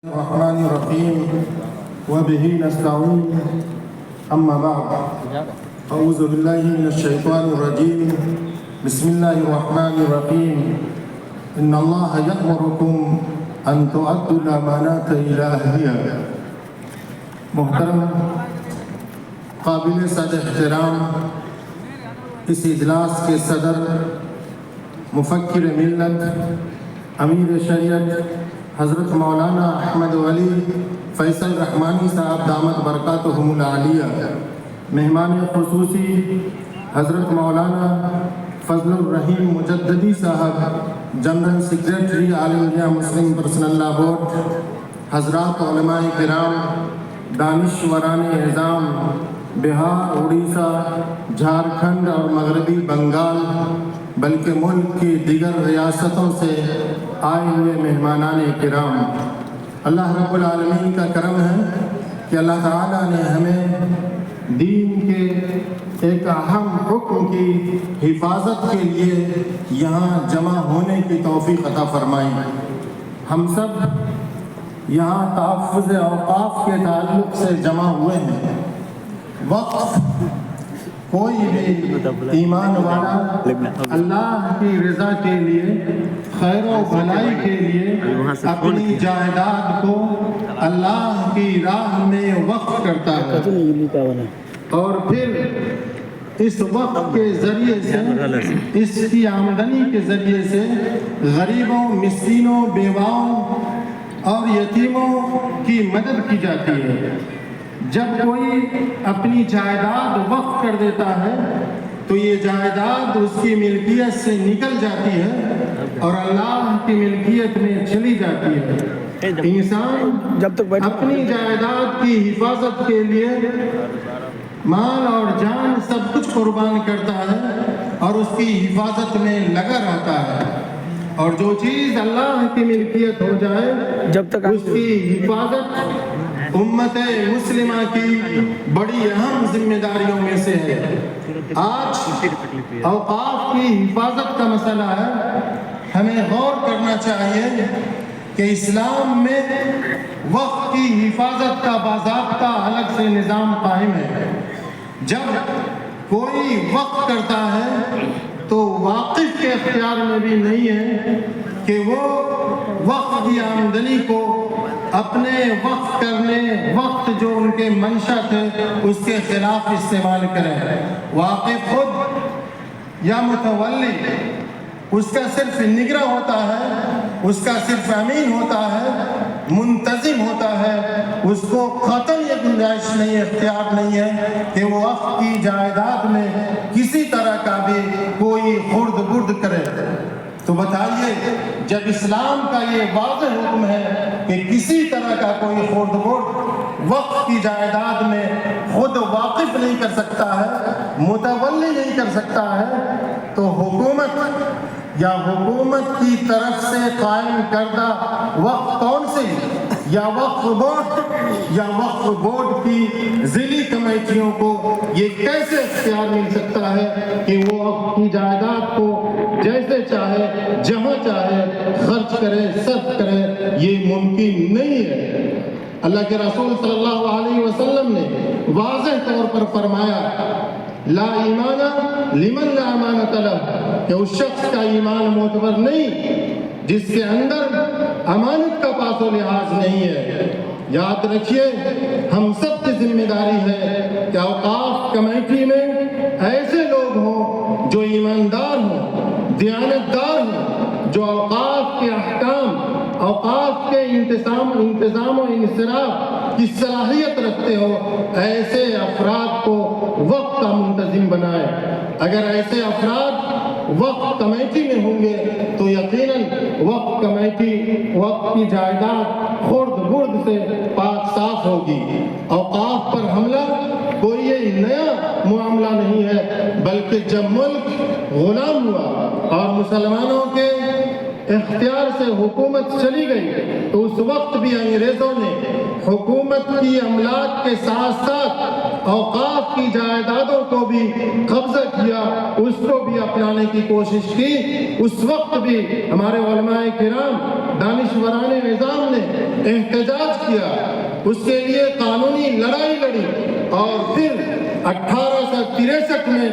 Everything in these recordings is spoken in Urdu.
الرحمن الرحيم وبه نستعين أما بعد أعوذ بالله من الشيطان الرجيم بسم الله الرحمن الرحيم إن الله يأمركم أن تؤدوا الأمانات إلى أهلها. محترم قابل صد احترام اس اجلاس کے صدر مفکر ملت امیر شریعت حضرت مولانا احمد ولی فیصل رحمانی صاحب دامت برکاتہم العالیہ، مہمان خصوصی حضرت مولانا فضل الرحیم مجددی صاحب جنرل سیکریٹری آل انڈیا مسلم پرسنل لا بورڈ، حضرات علماء کرام، دانشوران اعظام، بہار، اڑیسہ، جھارکھنڈ اور مغربی بنگال بلکہ ملک کی دیگر ریاستوں سے آئے ہوئے مہمانان کرام، اللہ رب العالمین کا کرم ہے کہ اللہ تعالیٰ نے ہمیں دین کے ایک اہم حکم کی حفاظت کے لیے یہاں جمع ہونے کی توفیق عطا فرمائی. ہم سب یہاں تحفظ اوقاف کے تعلق سے جمع ہوئے ہیں. وقف کوئی بھی ایمان والا اللہ کی رضا کے لیے، خیر و بھلائی کے لیے اپنی جائیداد کو اللہ کی راہ میں وقف کرتا ہے اور پھر اس وقف کے ذریعے سے، اس کی آمدنی کے ذریعے سے غریبوں، مسکینوں، بیواؤں اور یتیموں کی مدد کی جاتی ہے. جب کوئی اپنی جائیداد وقف کر دیتا ہے تو یہ جائیداد اس کی ملکیت سے نکل جاتی ہے اور اللہ کی ملکیت میں چلی جاتی ہے. انسان جب تک اپنی جائیداد کی حفاظت کے لیے مال اور جان سب کچھ قربان کرتا ہے اور اس کی حفاظت میں لگا رہتا ہے، اور جو چیز اللہ کی ملکیت ہو جائے جب تک اس کی حفاظت امت مسلمہ کی بڑی اہم ذمہ داریوں میں سے ہے. آج اوقاف کی حفاظت کا مسئلہ ہے. ہمیں غور کرنا چاہیے کہ اسلام میں وقف کی حفاظت کا باضابطہ الگ سے نظام قائم ہے. جب کوئی وقف کرتا ہے تو واقف کے اختیار میں بھی نہیں ہے کہ وہ وقف کی آمدنی کو اپنے وقف کرنے وقت جو ان کے منشا تھے اس کے خلاف استعمال کریں. واقف خود یا متولی اس کا صرف نگراں ہوتا ہے، اس کا صرف امین ہوتا ہے، منتظم ہوتا ہے. اس کو قطعاً یہ گنجائش نہیں، اختیار نہیں ہے کہ وہ وقف کی جائیداد میں کسی طرح کا بھی کوئی خرد برد کرے. تو بتائیے، جب اسلام کا یہ واضح حکم ہے کہ کسی طرح کا کوئی خرد برد وقف کی جائیداد میں خود واقف نہیں کر سکتا ہے، متولی نہیں کر سکتا ہے، تو حکومت یا حکومت کی طرف سے قائم کردہ وقف کون سی، یا وقف بورڈ کی ضلعی کمیٹیوں کو یہ کیسے اختیار مل سکتا ہے کہ وہ وقف کی جائیداد کو جیسے چاہے، جہاں چاہے خرچ کرے، صرف کرے؟ یہ ممکن نہیں ہے. اللہ کے رسول صلی اللہ علیہ وسلم نے واضح طور پر فرمایا، لا ایمان لمن لا امانت لہ، کہ اس شخص کا ایمان معتبر نہیں جس کے اندر امانت کا پاس و لحاظ نہیں ہے. یاد رکھیے، ہم سب کی ذمہ داری ہے کہ اوقاف کمیٹی میں ایسے لوگ ہوں جو ایماندار ہوں، دیانتدار ہوں، جو اوقاف کے احکام، اوقاف کے انتظام و انصراف کی صلاحیت رکھتے ہو. ایسے افراد کو وقف کا منتظم بنائے. اگر ایسے افراد وقف کمیٹی میں ہوں گے تو یقیناً وقف کمیٹی وقف کی جائیداد خرد برد سے پاک صاف ہوگی. اوقاف پر حملہ کوئی یہ نیا معاملہ نہیں ہے، بلکہ جب ملک غلام ہوا اور مسلمانوں کے اختیار سے حکومت چلی گئی تو اس وقت بھی انگریزوں نے حکومت کی املاک کے ساتھ ساتھ اوقاف کی جائیدادوں کو بھی قبضہ کیا، اس کو بھی اپنانے کی کوشش کی۔ اس وقت بھی ہمارے علماء کرام دانشوران نظام نے احتجاج کیا، اس کے لیے قانونی لڑائی لڑی، اور پھر 1863 میں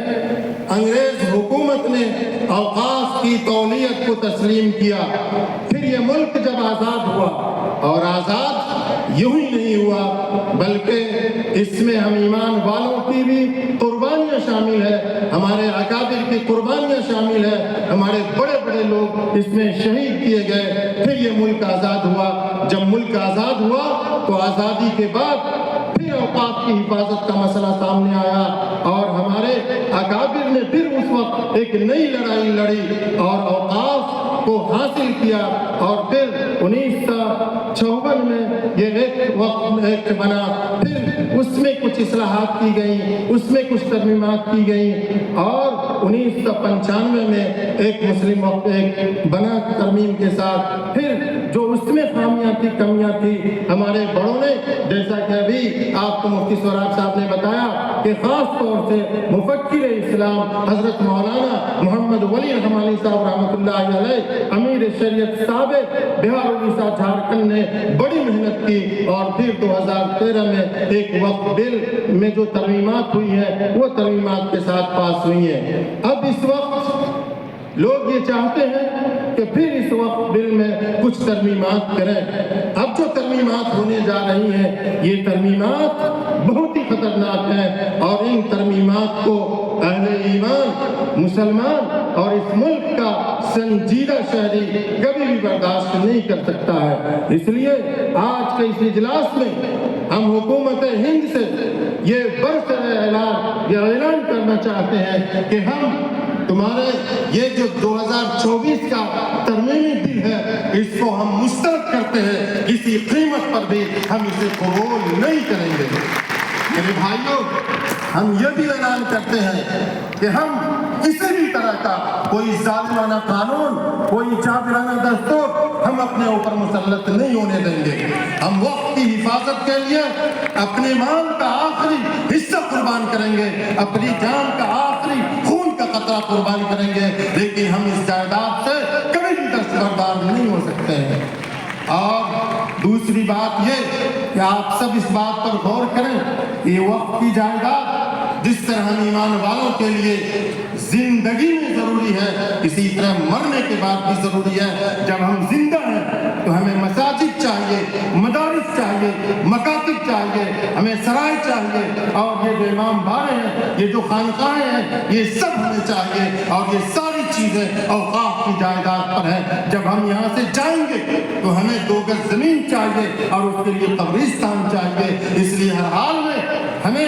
انگریز حکومت نے اوقاف کی تولیت کو تسلیم کیا۔ پھر یہ ملک جب آزاد ہوا، اور آزاد یوں ہی نہیں ہوا بلکہ اس میں ہم ایمان والوں کی بھی قربانیاں شامل ہے، ہمارے اکابر کی قربانیاں شامل ہے، ہمارے بڑے بڑے لوگ اس میں شہید کیے گئے۔ پھر یہ ملک آزاد ہوا۔ جب ملک آزاد ہوا تو آزادی کے بعد پھر اوقاف کی حفاظت کا مسئلہ سامنے آیا، اور ہمارے اکابر نے پھر اس وقت ایک نئی لڑائی لڑی اور اوقاف کو حاصل کیا، اور پھر 1956 میں یہ ایک بنا۔ پھر اس میں کچھ اصلاحات کی گئیں، اس میں کچھ ترمیمات کی گئیں، اور 1995 میں ایک مسلم وقت ایک بنا ترمیم کے ساتھ۔ پھر جو اس میں خامیاں تھی، کمیاں تھی، ہمارے بڑوں نے، جیسا کہ ابھی آپ کو مفتی سہراب صاحب نے بتایا کہ خاص طور سے مفکر اسلام حضرت مولانا محمد ولی رحمانی صاحب رحمۃ اللہ علیہ، امیر شریعت صاحب بہار اڑیسہ جھارکھنڈ نے بڑی محنت کی، اور پھر 2013 میں ایک وقف بل میں جو ترمیمات ہوئی ہیں وہ ترمیمات کے ساتھ پاس ہوئی ہیں۔ اب اس وقت لوگ یہ چاہتے ہیں کہ پھر اس وقت بل میں کچھ ترمیمات کریں۔ اب جو ترمیمات ہونے جا رہی ہیں یہ ترمیمات بہت ہی خطرناک ہیں، اور ان ترمیمات کو اہل ایمان مسلمان اور اس ملک کا سنجیدہ شہری کبھی بھی برداشت نہیں کر سکتا ہے۔ اس لیے آج کے اس اجلاس میں ہم حکومت ہند سے یہ برسر اعلان کرنا چاہتے ہیں کہ ہم تمہارے یہ جو 2024 کا ترمیمی بل ہے اس کو ہم مسترد کرتے ہیں، کسی قیمت پر بھی ہم اسے قبول نہیں کریں گے۔ میرے بھائیوں، ہم یہ بھی اعلان کرتے ہیں کہ ہم کسی بھی طرح کا کوئی ظالمانہ قانون، کوئی جابرانہ دستور ہم اپنے اوپر مسلط نہیں ہونے دیں گے۔ ہم وقت کی حفاظت کے لیے اپنے مال کا آخری حصہ قربان کریں گے، اپنی جان کا آخری خون کا قطرہ قربان کریں گے، لیکن ہم اس جائیداد سے کبھی بھی دستبردار نہیں ہو سکتے ہیں۔ اور دوسری بات یہ کہ آپ سب اس بات پر غور کریں کہ یہ وقت کی جائیداد جس طرح ہم ایمان والوں کے لیے زندگی میں ضروری ہے، اسی طرح مرنے کے بعد بھی ضروری ہے۔ جب ہم زندہ ہیں تو ہمیں مساجد چاہیے، مدارس چاہیے، مکاتب چاہیے، ہمیں سرائے چاہیے، اور یہ جو امام بارے ہیں، یہ جو خانقاہیں ہیں، یہ سب ہمیں چاہیے، اور یہ ساری چیزیں اوقاف کی جائیداد پر ہیں۔ جب ہم یہاں سے جائیں گے تو ہمیں 2 گز زمین چاہیے، اور اس کے لیے قبرستان چاہیے۔ اس لیے ہر حال میں ہمیں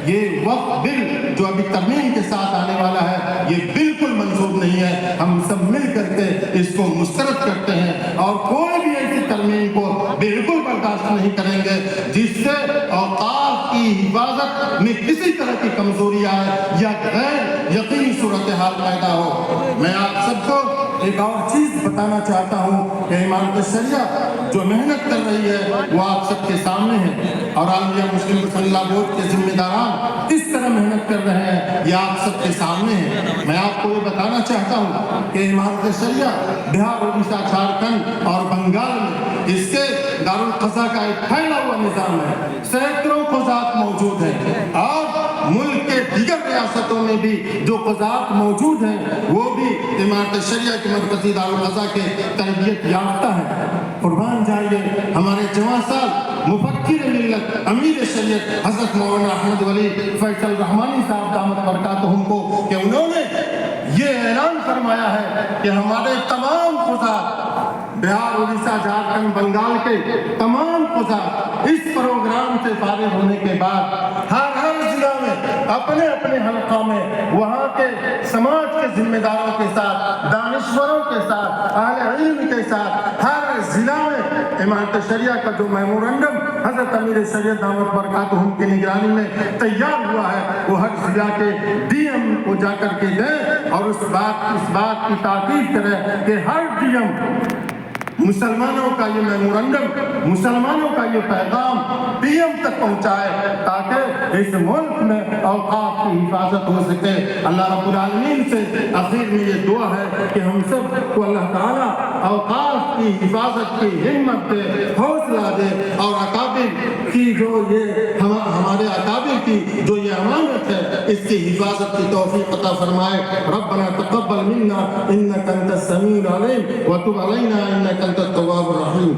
یہ وقف بل جو ابھی ترمیم کے ساتھ آنے والا ہے یہ بالکل منظور نہیں ہے۔ ہم سب مل کر کے اس کو مسترد کرتے ہیں، اور کوئی بھی ایسی ترمیم کو بالکل برداشت نہیں کریں گے جس سے اوقاف کی حفاظت میں کسی طرح کی کمزوری آئے یا غیر یقینی صورتحال پیدا ہو۔ میں آپ سب کو ایک اور چیز بتانا چاہتا ہوں کہ امارت شریعہ جو محنت کر رہی ہے وہ آپ سب کے سامنے ہے، اور عالمیہ مسلم مسلح بورڈ کے ذمہ داران کس طرح محنت کر رہے ہیں یہ آپ سب کے سامنے ہے۔ میں آپ کو یہ بتانا چاہتا ہوں کہ امارت شریعہ بہار اڑیسہ جھارکھنڈ اور بنگال میں اس کے دارالقضاء کا ایک پھیلا ہوا نظام ہے، سینکڑوں قضات موجود ہیں، اور ملک کے دیگر ریاستوں میں بھی جو قضات موجود ہیں وہ بھی امارت شریعہ کے مرکزی دارالقضاء کے تربیت یافتہ ہیں۔ قربان جائیے ہمارے جوان صاحب مفکر ملت امیر شریعت حضرت مولانا احمد ولی فیصل رحمانی صاحب دامت برکاتہم کو، کہ انہوں نے یہ اعلان فرمایا ہے کہ ہمارے تمام قضات بہار اڑیسہ جھارکھنڈ بنگال کے تمام قضات اس پروگرام سے فارغ ہونے کے بعد ہر ضلع میں اپنے اپنے حلقہ میں وہاں کے سماج کے ذمہ داروں کے ساتھ، دانشوروں کے ساتھ، اہل علم کے ساتھ ہر ضلع میں امارت شریعہ کا جو میمورنڈم حضرت امیر شریعت دامت برکاتہم کی نگرانی میں تیار ہوا ہے وہ ہر ضلع کے ڈی ایم کو جا کر کے دیں، اور اس بات کی تاکید کرے کہ ہر ڈی ایم مسلمانوں کا یہ میمورنڈم، مسلمانوں کا یہ پیغام پی ایم تک پہنچائے تاکہ اس ملک میں اوقاف کی حفاظت ہو سکے۔ اللہ رب العالمین سے آخر میں یہ دعا ہے کہ ہم سب کو اللہ تعالیٰ اوقاف کی حفاظت کی ہمت دے، حوصلہ دے، اور اکابر کی جو یہ ہمارے اکابر کی جو یہ امانت ہے اس کی حفاظت کی توفیق عطا فرمائے۔ ربنا تقبل منا انك انت السميع العليم وتب علينا انك انت التواب الرحيم۔